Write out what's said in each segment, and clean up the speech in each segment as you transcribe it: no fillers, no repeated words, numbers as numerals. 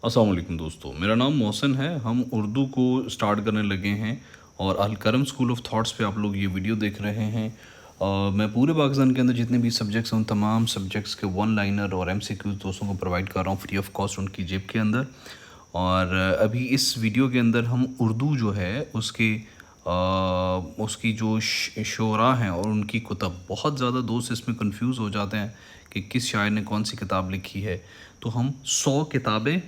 السلام علیکم دوستو، میرا نام محسن ہے۔ ہم اردو کو سٹارٹ کرنے لگے ہیں اور الکرم اسکول آف تھاٹس پہ آپ لوگ یہ ویڈیو دیکھ رہے ہیں۔ میں پورے پاکستان کے اندر جتنے بھی سبجیکٹس ہیں ان تمام سبجیکٹس کے ون لائنر اور ایم سی کیوز دوستوں کو پرووائڈ کر رہا ہوں فری آف کاسٹ ان کی جیب کے اندر۔ اور ابھی اس ویڈیو کے اندر ہم اردو جو ہے اس کی جو شعراء ہیں اور ان کی کتب، بہت زیادہ دوست اس میں کنفیوز ہو جاتے ہیں کہ کس شاعر نے کون سی کتاب لکھی ہے۔ تو ہم 100 کتابیں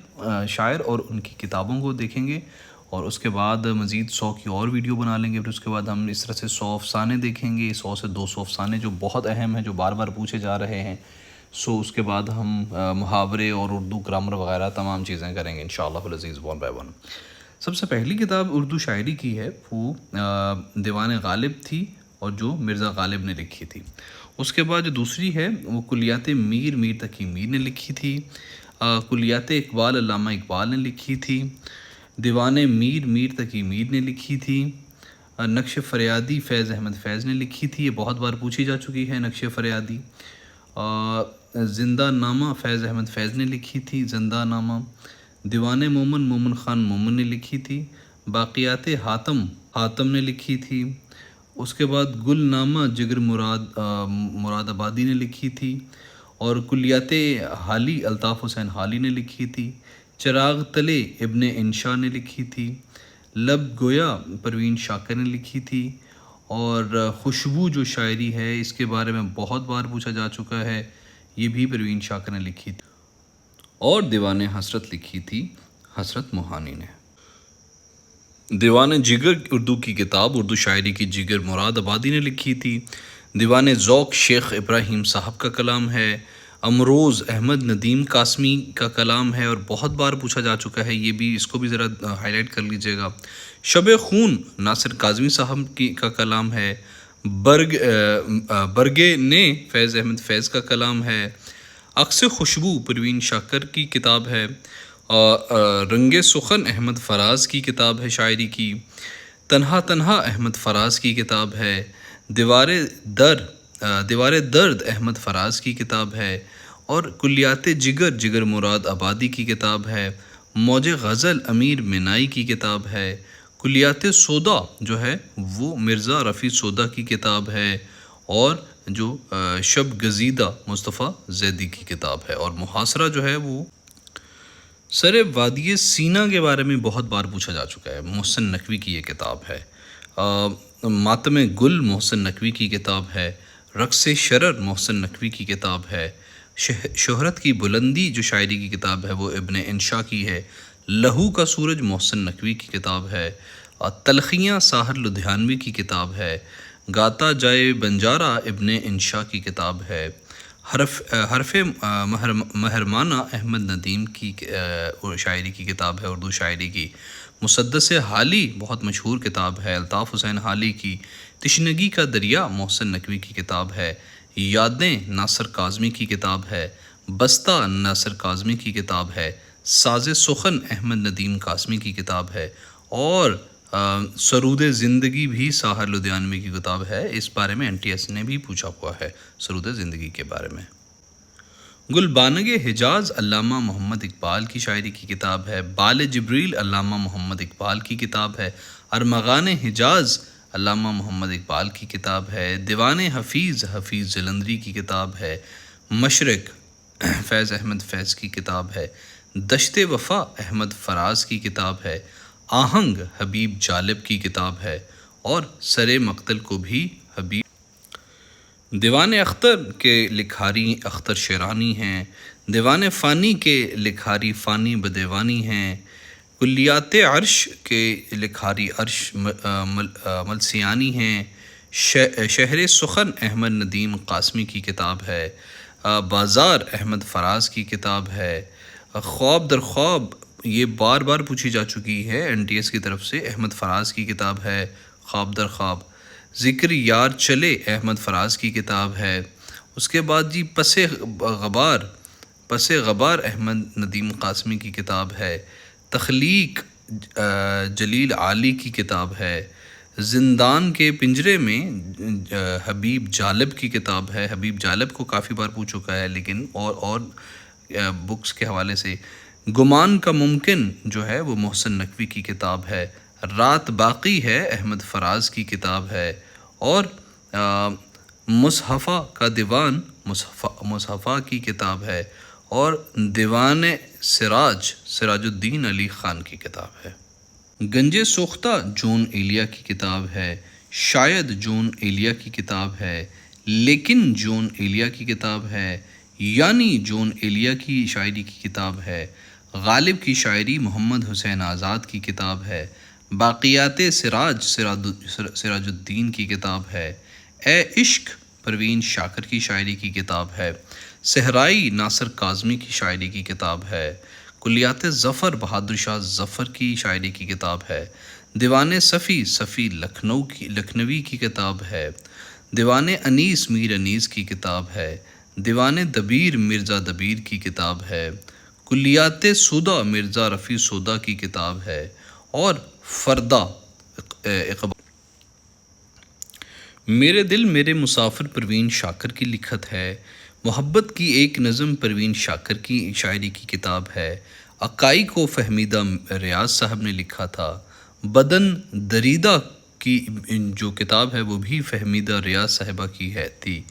شاعر اور ان کی کتابوں کو دیکھیں گے اور اس کے بعد مزید 100 کی اور ویڈیو بنا لیں گے۔ پھر اس کے بعد ہم اس طرح سے 100 افسانے دیکھیں گے، 100 سے 200 افسانے جو بہت اہم ہیں، جو بار بار پوچھے جا رہے ہیں۔ اس کے بعد ہم محاورے اور اردو گرامر وغیرہ تمام چیزیں کریں گے انشاءاللہ العزیز ون بائی ون۔ سب سے پہلی کتاب اردو شاعری کی ہے وہ دیوان غالب تھی اور جو مرزا غالب نے لکھی تھی۔ اس کے بعد جو دوسری ہے وہ کلیات میر تقی میر نے لکھی تھی۔ کلیات اقبال علامہ اقبال نے لکھی تھی۔ دیوان میر تقی میر نے لکھی تھی۔ نقش فریادی فیض احمد فیض نے لکھی تھی، یہ بہت بار پوچھی جا چکی ہے نقش فریادی۔ زندہ نامہ فیض احمد فیض نے لکھی تھی، زندہ نامہ۔ دیوان مومن خان مومن نے لکھی تھی۔ باقیات حاتم نے لکھی تھی۔ اس کے بعد گل نامہ جگر مراد آبادی نے لکھی تھی اور کلیات حالی الطاف حسین حالی نے لکھی تھی۔ چراغ تلے ابن انشا نے لکھی تھی۔ لب گویا پروین شاکر نے لکھی تھی۔ اور خوشبو جو شاعری ہے اس کے بارے میں بہت بار پوچھا جا چکا ہے، یہ بھی پروین شاکر نے لکھی تھی۔ اور دیوان حسرت لکھی تھی حسرت موہانی نے۔ دیوان جگر اردو کی کتاب، اردو شاعری کی جگر مراد آبادی نے لکھی تھی۔ دیوان ذوق شیخ ابراہیم صاحب کا کلام ہے۔ امروز احمد ندیم قاسمی کا کلام ہے اور بہت بار پوچھا جا چکا ہے، یہ بھی اس کو بھی ذرا ہائی لائٹ کر لیجئے گا۔ شب خون ناصر کاظمی صاحب کا کلام ہے۔ برگے نے فیض احمد فیض کا کلام ہے۔ عکس خوشبو پروین شاکر کی کتاب ہے۔ رنگ سخن احمد فراز کی کتاب ہے شاعری کی۔ تنہا احمد فراز کی کتاب ہے۔ دیوار درد احمد فراز کی کتاب ہے اور کلیات جگر مراد آبادی کی کتاب ہے۔ موج غزل امیر منائی کی کتاب ہے۔ کلیات سودا جو ہے وہ مرزا رفیع سودا کی کتاب ہے اور جو شب گزیدہ مصطفیٰ زیدی کی کتاب ہے۔ اور محاصرہ جو ہے وہ سر وادی سینا کے بارے میں بہت بار پوچھا جا چکا ہے، محسن نقوی کی یہ کتاب ہے۔ ماتم گل محسن نقوی کی کتاب ہے۔ رقص شرر محسن نقوی کی کتاب ہے۔ شہرت کی بلندی جو شاعری کی کتاب ہے وہ ابن انشا کی ہے۔ لہو کا سورج محسن نقوی کی کتاب ہے۔ تلخیاں ساحر لدھیانوی کی کتاب ہے۔ گاتا جائے بنجارہ ابن انشا کی کتاب ہے۔ حرف مہرمانہ احمد ندیم کی شاعری کی کتاب ہے، اردو شاعری کی۔ مسدس حالی بہت مشہور کتاب ہے، الطاف حسین حالی کی۔ تشنگی کا دریا محسن نقوی کی کتاب ہے۔ یادیں ناصر کاظمی کی کتاب ہے۔ بستہ ناصر کاظمی کی کتاب ہے۔ ساز سخن احمد ندیم قاسمی کی کتاب ہے اور سرود زندگی بھی ساحر لدھیانوی کی کتاب ہے۔ اس بارے میں NTS نے بھی پوچھا ہوا ہے سرود زندگی کے بارے میں۔ گلبانگ حجاز علامہ محمد اقبال کی شاعری کی کتاب ہے۔ بال جبریل علامہ محمد اقبال کی کتاب ہے۔ ارمغان حجاز علامہ محمد اقبال کی کتاب ہے۔ دیوان حفیظ جلندری کی کتاب ہے۔ مشرق فیض احمد فیض کی کتاب ہے۔ دشت وفا احمد فراز کی کتاب ہے۔ آہنگ حبیب جالب کی کتاب ہے اور سر مقتل کو بھی حبیب۔ دیوان اختر کے لکھاری اختر شیرانی ہیں۔ دیوان فانی کے لکھاری فانی بدیوانی ہیں۔ کلیات عرش کے لکھاری عرش ملسیانی ہیں۔ شہر سخن احمد ندیم قاسمی کی کتاب ہے۔ بازار احمد فراز کی کتاب ہے۔ خواب در خواب یہ بار بار پوچھی جا چکی ہے NTS کی طرف سے، احمد فراز کی کتاب ہے خواب در خواب۔ ذکر یار چلے احمد فراز کی کتاب ہے۔ اس کے بعد جی پس غبار احمد ندیم قاسمی کی کتاب ہے۔ تخلیق جلیل عالی کی کتاب ہے۔ زندان کے پنجرے میں حبیب جالب کی کتاب ہے۔ حبیب جالب کو کافی بار پوچھ چکا ہے لیکن اور بکس کے حوالے سے گمان کا ممکن جو ہے وہ محسن نقوی کی کتاب ہے۔ رات باقی ہے احمد فراز کی کتاب ہے، اور مصحفہ کا دیوان مصحفہ کی کتاب ہے، اور دیوان سراج الدین علی خان کی کتاب ہے۔ گنج سوختہ جون ایلیا کی کتاب ہے، شاید جون ایلیا کی کتاب ہے، لیکن جون ایلیا کی کتاب ہے، یعنی جون ایلیا کی شاعری کی کتاب ہے، غالب کی شاعری محمد حسین آزاد کی کتاب ہے، باقیات سراج الدین کی کتاب ہے، اے عشق پروین شاکر کی شاعری کی کتاب ہے، صحرائی ناصر کاظمی کی شاعری کی کتاب ہے، کلیات ظفر بہادر شاہ ظفر کی شاعری کی کتاب ہے، دیوان صفی لکھنوی کی کتاب ہے، دیوان انیس میر انیس کی کتاب ہے، دیوان دبیر مرزا دبیر کی کتاب ہے، کلیات سودا مرزا رفیع سودا کی کتاب ہے، اور فردا اقبال۔ میرے دل میرے مسافر پروین شاکر کی لکھت ہے، محبت کی ایک نظم پروین شاکر کی شاعری کی کتاب ہے، عقائی کو فہمیدہ ریاض صاحب نے لکھا تھا، بدن دریدہ کی جو کتاب ہے وہ بھی فہمیدہ ریاض صاحبہ کی تھی،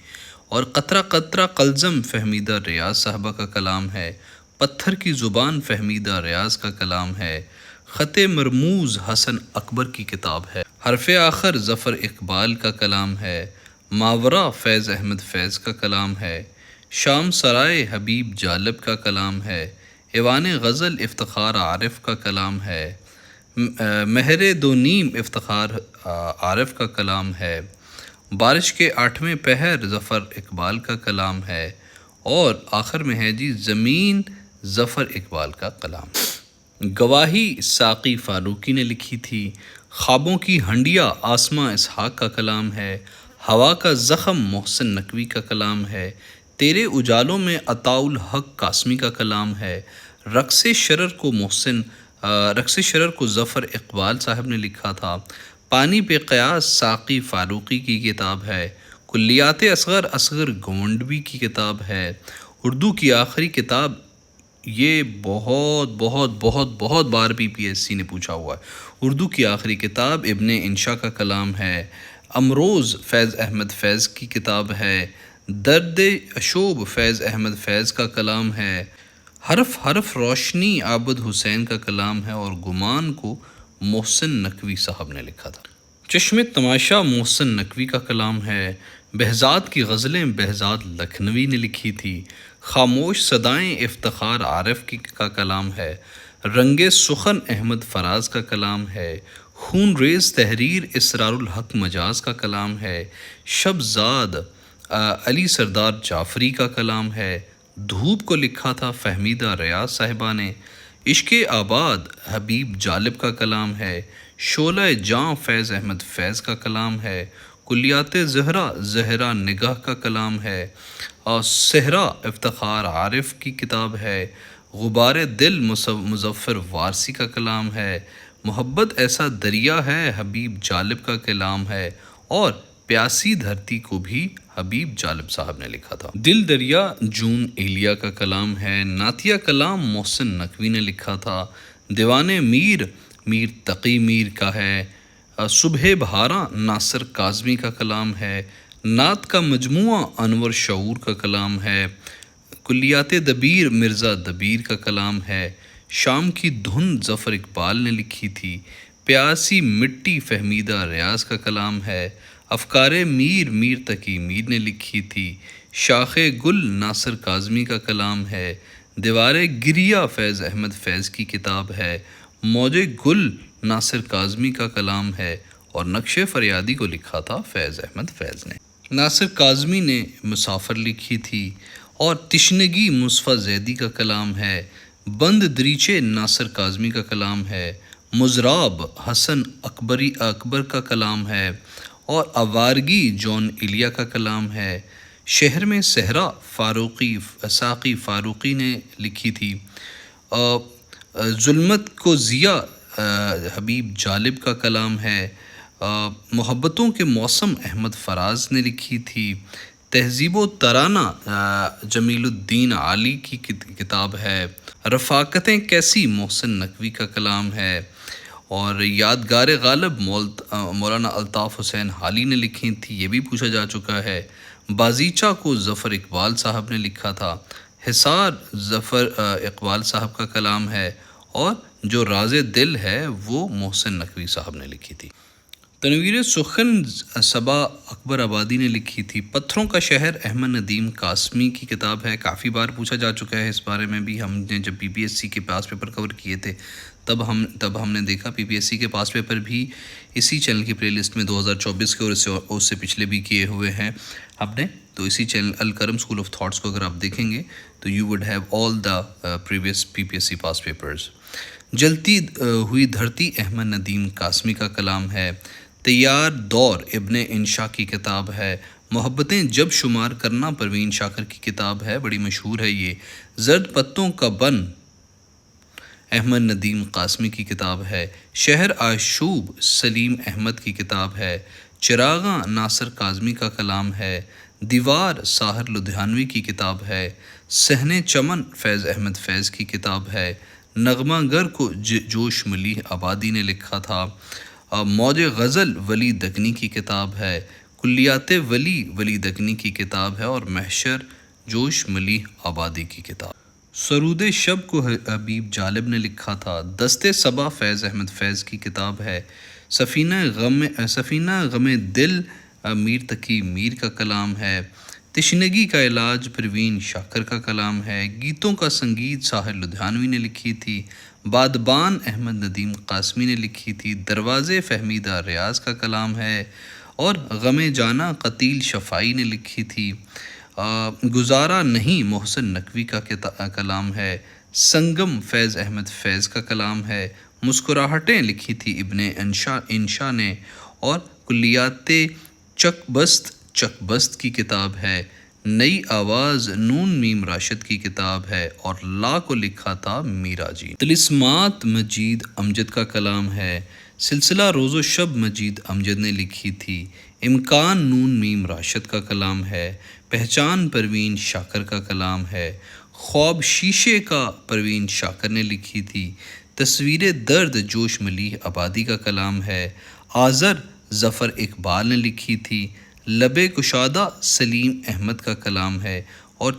اور قطرہ قطرہ قلزم فہمیدہ ریاض صاحبہ کا کلام ہے، پتھر کی زبان فہمیدہ ریاض کا کلام ہے، خط مرموز حسن اکبر کی کتاب ہے، حرف آخر ظفر اقبال کا کلام ہے، ماورا فیض احمد فیض کا کلام ہے، شام سرائے حبیب جالب کا کلام ہے، ایوان غزل افتخار عارف کا کلام ہے، مہر دو نیم افتخار عارف کا کلام ہے، بارش کے 8ویں پہر ظفر اقبال کا کلام ہے، اور آخر میں ہے جی زمین ظفر اقبال کا کلام۔ گواہی ساقی فاروقی نے لکھی تھی، خوابوں کی ہنڈیا آسماں اسحاق کا کلام ہے، ہوا کا زخم محسن نقوی کا کلام ہے، تیرے اجالوں میں عطاء الحق قاسمی کا کلام ہے، رقص شرر کو ظفر اقبال صاحب نے لکھا تھا، پانی پہ قیاس ساقی فاروقی کی کتاب ہے، کلیات اصغر گونڈوی کی کتاب ہے، اردو کی آخری کتاب، یہ بہت بار PPSC نے پوچھا ہوا ہے، اردو کی آخری کتاب ابن انشا کا کلام ہے، امروز فیض احمد فیض کی کتاب ہے، درد اشوب فیض احمد فیض کا کلام ہے، حرف روشنی عابد حسین کا کلام ہے، اور گمان کو محسن نقوی صاحب نے لکھا تھا، چشم تماشا محسن نقوی کا کلام ہے، بہزاد کی غزلیں بہزاد لکھنوی نے لکھی تھی، خاموش صدائیں افتخار عارف کا کلام ہے، رنگ سخن احمد فراز کا کلام ہے، خون ریز تحریر اسرار الحق مجاز کا کلام ہے، شب زاد علی سردار جعفری کا کلام ہے، دھوپ کو لکھا تھا فہمیدہ ریاض صاحبہ نے، عشق آباد حبیب جالب کا کلام ہے، شعلہ جاں فیض احمد فیض کا کلام ہے، کلیات زہرا نگاہ کا کلام ہے، اور صحرا افتخار عارف کی کتاب ہے، غبار دل مظفر وارسی کا کلام ہے، محبت ایسا دریا ہے حبیب جالب کا کلام ہے، اور پیاسی دھرتی کو بھی حبیب جالب صاحب نے لکھا تھا، دل دریا جون ایلیا کا کلام ہے، نعتیہ کلام محسن نقوی نے لکھا تھا، دیوان میر تقی میر کا ہے، صبح بہاراں ناصر کاظمی کا کلام ہے، نعت کا مجموعہ انور شعور کا کلام ہے، کلیات دبیر مرزا دبیر کا کلام ہے، شام کی دھن ظفر اقبال نے لکھی تھی، پیاسی مٹی فہمیدہ ریاض کا کلام ہے، افکار میر تقی میر نے لکھی تھی، شاخ گل ناصر کاظمی کا کلام ہے، دیوار گریہ فیض احمد فیض کی کتاب ہے، موج گل ناصر کاظمی کا کلام ہے، اور نقش فریادی کو لکھا تھا فیض احمد فیض نے، ناصر کاظمی نے مسافر لکھی تھی، اور تشنگی مصطفیٰ زیدی کا کلام ہے، بند دریچے ناصر کاظمی کا کلام ہے، مضراب حسن اکبر کا کلام ہے، اور آوارگی جون ایلیا کا کلام ہے، شہر میں صحرا ساقی فاروقی نے لکھی تھی، ظلمت کو ضیاء حبیب جالب کا کلام ہے، محبتوں کے موسم احمد فراز نے لکھی تھی، تہذیب و ترانہ جمیل الدین عالی کی کتاب ہے۔ رفاقتیں کیسی محسن نقوی کا کلام ہے۔ اور یادگار غالب مولانا الطاف حسین حالی نے لکھی تھی، یہ بھی پوچھا جا چکا ہے۔ بازیچہ کو ظفر اقبال صاحب نے لکھا تھا۔ حصار ظفر اقبال صاحب کا کلام ہے، اور جو راز دل ہے وہ محسن نقوی صاحب نے لکھی تھی۔ تنویر سخن صبا اکبر آبادی نے لکھی تھی۔ پتھروں کا شہر احمد ندیم قاسمی کی کتاب ہے، کافی بار پوچھا جا چکا ہے اس بارے میں بھی۔ ہم نے جب PPSC کے پاس پیپر کور کیے تھے تب ہم نے دیکھا PPSC کے پاس پیپر بھی اسی چینل کی پلے لسٹ میں 2024 کے اور اس سے پچھلے بھی کیے ہوئے ہیں ہم نے، تو اسی channel Al-Karam school of thoughts کو اگر آپ دیکھیں گے تو you would have all the previous PPSC pass papers. جلتی ہوئی دھرتی احمد ندیم قاسمی کا کلام ہے۔ تیار دور ابن انشا کی کتاب ہے۔ محبتیں جب شمار کرنا پروین شاکر کی کتاب ہے، بڑی مشہور ہے یہ۔ زرد پتوں کا بن احمد ندیم قاسمی کی کتاب ہے۔ شہر آشوب سلیم احمد کی کتاب ہے۔ چراغاں ناصر کاظمی کا کلام ہے۔ دیوار ساحر لدھیانوی کی کتاب ہے۔ صحن چمن فیض احمد فیض کی کتاب ہے۔ نغمہ گر کو جوش ملیح آبادی نے لکھا تھا۔ موج غزل ولی دکنی کی کتاب ہے۔ کلیات ولی دکنی کی کتاب ہے، اور محشر جوش ملیح آبادی کی کتاب۔ سرود شب کو حبیب جالب نے لکھا تھا۔ دست صبا فیض احمد فیض کی کتاب ہے۔ سفینہ غم دل میر تقی میر کا کلام ہے۔ تشنگی کا علاج پروین شاکر کا کلام ہے۔ گیتوں کا سنگیت ساحر لدھیانوی نے لکھی تھی۔ بادبان احمد ندیم قاسمی نے لکھی تھی۔ دروازے فہمیدہ ریاض کا کلام ہے، اور غم جانا قتیل شفائی نے لکھی تھی۔ گزارا نہیں محسن نقوی کا کلام ہے۔ سنگم فیض احمد فیض کا کلام ہے۔ مسکراہٹیں لکھی تھی ابن انشا نے، اور کلیات چک بست کی کتاب ہے۔ نئی آواز نون میم راشد کی کتاب ہے، اور لا کو لکھا تھا میرا جی۔ طلسمات مجید امجد کا کلام ہے۔ سلسلہ روز و شب مجید امجد نے لکھی تھی۔ امکان نون میم راشد کا کلام ہے۔ پہچان پروین شاکر کا کلام ہے۔ خواب شیشے کا پروین شاکر نے لکھی تھی۔ تصویر درد جوش ملیح آبادی کا کلام ہے۔ آذر ظفر اقبال نے لکھی تھی۔ لب کشادہ سلیم احمد کا کلام ہے، اور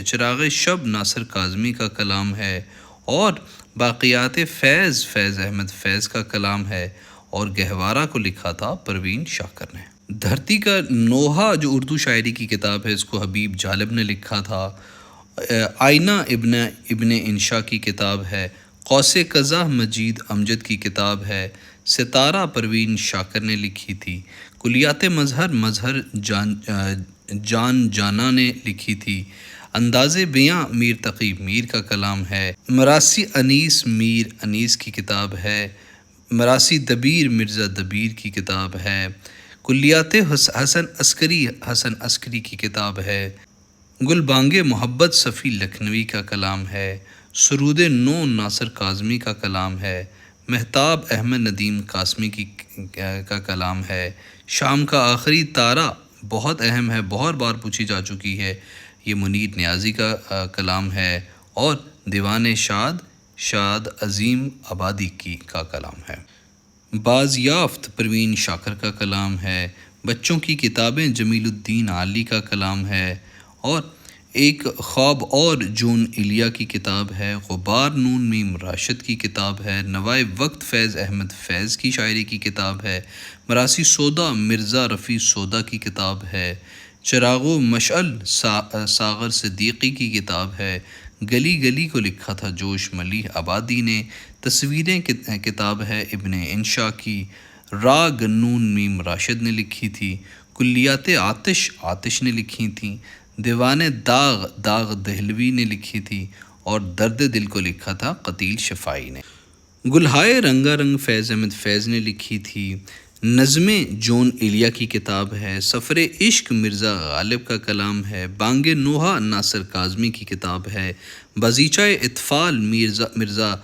چراغ شب ناصر کاظمی کا کلام ہے، اور باقیات فیض احمد فیض کا کلام ہے، اور گہوارہ کو لکھا تھا پروین شاکر نے۔ دھرتی کا نوحہ جو اردو شاعری کی کتاب ہے، اس کو حبیب جالب نے لکھا تھا۔ آئینہ ابن انشا کی کتاب ہے۔ قوس قزح مجید امجد کی کتاب ہے۔ ستارہ پروین شاکر نے لکھی تھی۔ کلیات مظہر جان جانا نے لکھی تھی۔ انداز بیاں میر تقی میر کا کلام ہے۔ مراسی انیس میر انیس کی کتاب ہے۔ مراسی دبیر مرزا دبیر کی کتاب ہے۔ کلیات حسن عسکری کی کتاب ہے۔ گل بانگ محبت صفی لکھنوی کا کلام ہے۔ سرود نو ناصر کاظمی کا کلام ہے۔ مہتاب احمد ندیم قاسمی کا کلام ہے۔ شام کا آخری تارہ بہت اہم ہے، بہت بار پوچھی جا چکی ہے، یہ منیر نیازی کا کلام ہے، اور دیوان شاد عظیم آبادی کا کلام ہے۔ بازیافت پروین شاکر کا کلام ہے۔ بچوں کی کتابیں جمیل الدین عالی کا کلام ہے، اور ایک خواب اور جون ایلیا کی کتاب ہے۔ غبار نون میم راشد کی کتاب ہے۔ نوائے وقت فیض احمد فیض کی شاعری کی کتاب ہے۔ مراسی سودا مرزا رفیع سودا کی کتاب ہے۔ چراغ و مشعل ساغر صدیقی کی کتاب ہے۔ گلی گلی کو لکھا تھا جوش ملیح آبادی نے۔ تصویریں کتاب ہے ابن انشا کی۔ راگ نون میم راشد نے لکھی تھی۔ کلیات آتش نے لکھی تھیں۔ دیوان داغ دہلوی نے لکھی تھی، اور درد دل کو لکھا تھا قتیل شفائی نے۔ گلہائے رنگا رنگ فیض احمد فیض نے لکھی تھی۔ نظمیں جون ایلیا کی کتاب ہے۔ سفر عشق مرزا غالب کا کلام ہے۔ بانگ نوحہ ناصر کاظمی کی کتاب ہے۔ بازیچہ اطفال مرزا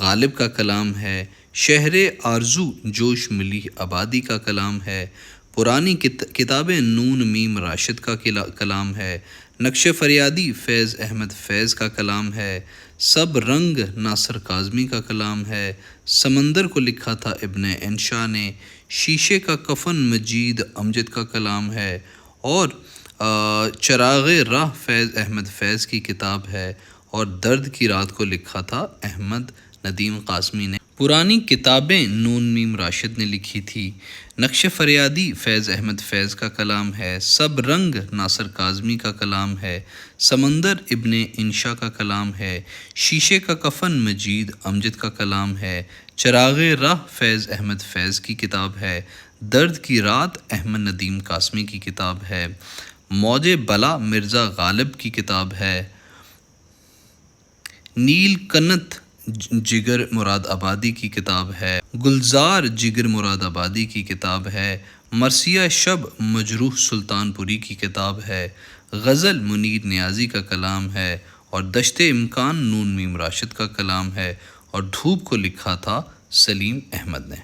غالب کا کلام ہے۔ شہر آرزو جوش ملیح آبادی کا کلام ہے۔ پرانی کتابیں نون میم راشد کا کلام ہے۔ نقش فریادی فیض احمد فیض کا کلام ہے۔ سب رنگ ناصر کاظمی کا کلام ہے۔ سمندر کو لکھا تھا ابن انشا نے۔ شیشے کا کفن مجید امجد کا کلام ہے، اور چراغ راہ فیض احمد فیض کی کتاب ہے، اور درد کی رات کو لکھا تھا احمد ندیم قاسمی نے۔ پرانی کتابیں نون میم راشد نے لکھی تھی۔ نقش فریادی فیض احمد فیض کا کلام ہے۔ سب رنگ ناصر کاظمی کا کلام ہے۔ سمندر ابن انشا کا کلام ہے۔ شیشے کا کفن مجید امجد کا کلام ہے۔ چراغ راہ فیض احمد فیض کی کتاب ہے۔ درد کی رات احمد ندیم قاسمی کی کتاب ہے۔ موج بلا مرزا غالب کی کتاب ہے۔ نیل کنت جگر مراد آبادی کی کتاب ہے۔ گلزار جگر مراد آبادی کی کتاب ہے۔ مرثیہ شب مجروح سلطان پوری کی کتاب ہے۔ غزل منیر نیازی کا کلام ہے، اور دشت امکان نون میم راشد کا کلام ہے، اور دھوپ کو لکھا تھا سلیم احمد نے۔